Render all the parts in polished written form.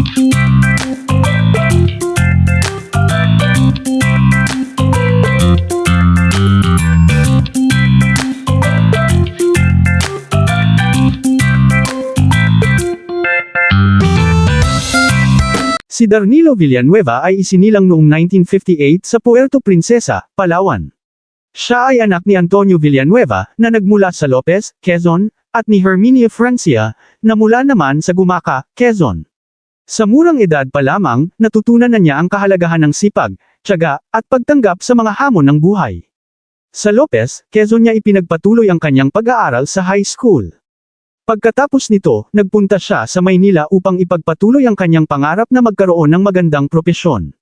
Si Darnilo Villanueva ay isinilang noong 1958 sa Puerto Princesa, Palawan. Siya ay anak ni Antonio Villanueva, na nagmula sa Lopez, Quezon, at ni Herminia Francia, na mula naman sa Gumaca, Quezon. Sa murang edad pa lamang, natutunan na niya ang kahalagahan ng sipag, tiyaga, at pagtanggap sa mga hamon ng buhay. Sa Lopez, Quezon niya ipinagpatuloy ang kanyang pag-aaral sa high school. Pagkatapos nito, nagpunta siya sa Maynila upang ipagpatuloy ang kanyang pangarap na magkaroon ng magandang propesyon.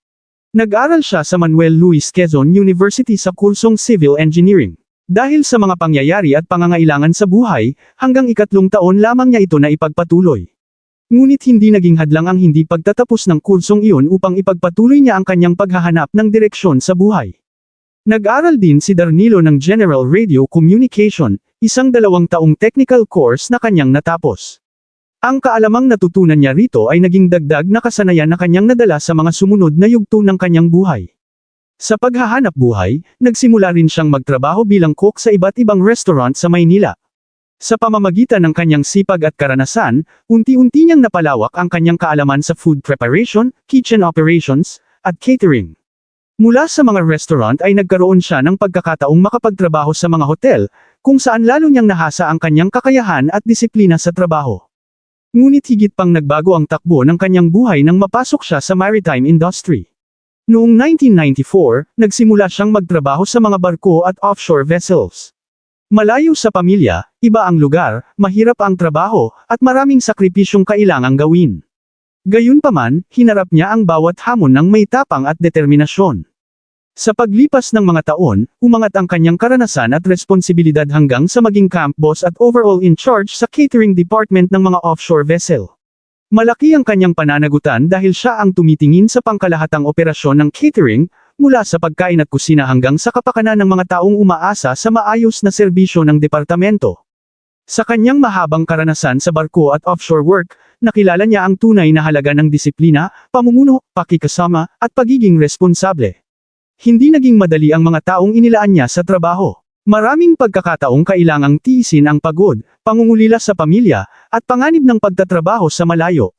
Nag-aral siya sa Manuel Luis Quezon University sa kursong Civil Engineering. Dahil sa mga pangyayari at pangangailangan sa buhay, hanggang ikatlong taon lamang niya ito na ipagpatuloy. Ngunit hindi naging hadlang ang hindi pagtatapos ng kursong iyon upang ipagpatuloy niya ang kanyang paghahanap ng direksyon sa buhay. Nag-aral din si Darnilo ng General Radio Communication, isang 2 taong technical course na kanyang natapos. Ang kaalamang natutunan niya rito ay naging dagdag na kasanayan na kanyang nadala sa mga sumunod na yugto ng kanyang buhay. Sa paghahanap buhay, nagsimula rin siyang magtrabaho bilang cook sa iba't ibang restaurant sa Maynila. Sa pamamagitan ng kanyang sipag at karanasan, unti-unti niyang napalawak ang kanyang kaalaman sa food preparation, kitchen operations, at catering. Mula sa mga restaurant ay nagkaroon siya ng pagkakataong makapagtrabaho sa mga hotel, kung saan lalo niyang nahasa ang kanyang kakayahan at disiplina sa trabaho. Ngunit higit pang nagbago ang takbo ng kanyang buhay nang mapasok siya sa maritime industry. Noong 1994, nagsimula siyang magtrabaho sa mga barko at offshore vessels. Malayo sa pamilya, iba ang lugar, mahirap ang trabaho, at maraming sakripisyong kailangang gawin. Gayunpaman, hinarap niya ang bawat hamon ng may tapang at determinasyon. Sa paglipas ng mga taon, umangat ang kanyang karanasan at responsibilidad hanggang sa maging camp boss at overall in charge sa catering department ng mga offshore vessel. Malaki ang kanyang pananagutan dahil siya ang tumitingin sa pangkalahatang operasyon ng catering, mula sa pagkain at kusina hanggang sa kapakanan ng mga taong umaasa sa maayos na serbisyo ng departamento. Sa kanyang mahabang karanasan sa barko at offshore work, nakilala niya ang tunay na halaga ng disiplina, pamumuno, pakikasama, at pagiging responsable. Hindi naging madali ang mga taong inilaan niya sa trabaho. Maraming pagkakataong kailangang tiisin ang pagod, pangungulila sa pamilya, at panganib ng pagtatrabaho sa malayo.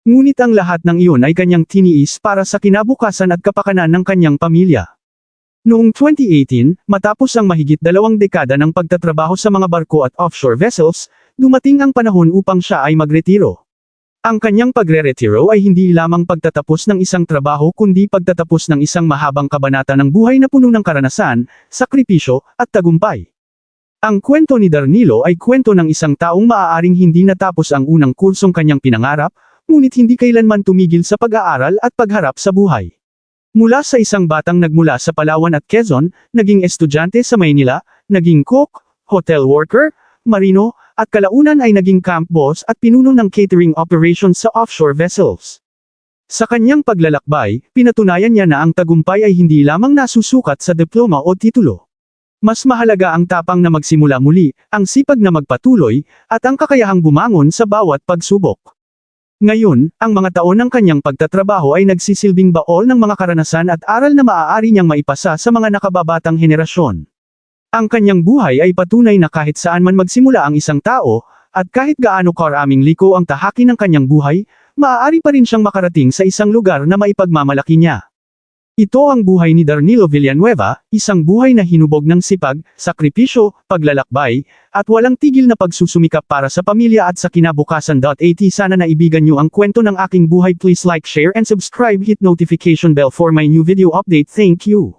Ngunit ang lahat ng iyon ay kanyang tiniis para sa kinabukasan at kapakanan ng kanyang pamilya. Noong 2018, matapos ang mahigit 2 dekada ng pagtatrabaho sa mga barko at offshore vessels, dumating ang panahon upang siya ay magretiro. Ang kanyang pagre-retiro ay hindi lamang pagtatapos ng isang trabaho kundi pagtatapos ng isang mahabang kabanata ng buhay na puno ng karanasan, sakripisyo, at tagumpay. Ang kwento ni Darnilo ay kwento ng isang taong maaaring hindi natapos ang unang kursong kanyang pinangarap, ngunit hindi kailanman tumigil sa pag-aaral at pagharap sa buhay. Mula sa isang batang nagmula sa Palawan at Quezon, naging estudyante sa Maynila, naging cook, hotel worker, marino, at kalaunan ay naging camp boss at pinuno ng catering operations sa offshore vessels. Sa kanyang paglalakbay, pinatunayan niya na ang tagumpay ay hindi lamang nasusukat sa diploma o titulo. Mas mahalaga ang tapang na magsimula muli, ang sipag na magpatuloy, at ang kakayahang bumangon sa bawat pagsubok. Ngayon, ang mga taon ng kanyang pagtatrabaho ay nagsisilbing baol ng mga karanasan at aral na maaari niyang maipasa sa mga nakababatang henerasyon. Ang kanyang buhay ay patunay na kahit saan man magsimula ang isang tao, at kahit gaano karaming liko ang tahaki ng kanyang buhay, maaari pa rin siyang makarating sa isang lugar na maipagmamalaki niya. Ito ang buhay ni Darnilo Villanueva, isang buhay na hinubog ng sipag, sakripisyo, paglalakbay, at walang tigil na pagsusumikap para sa pamilya at sa kinabukasan. Sana naibigan niyo ang kwento ng aking buhay. Please like, share and subscribe, hit notification bell for my new video update. Thank you.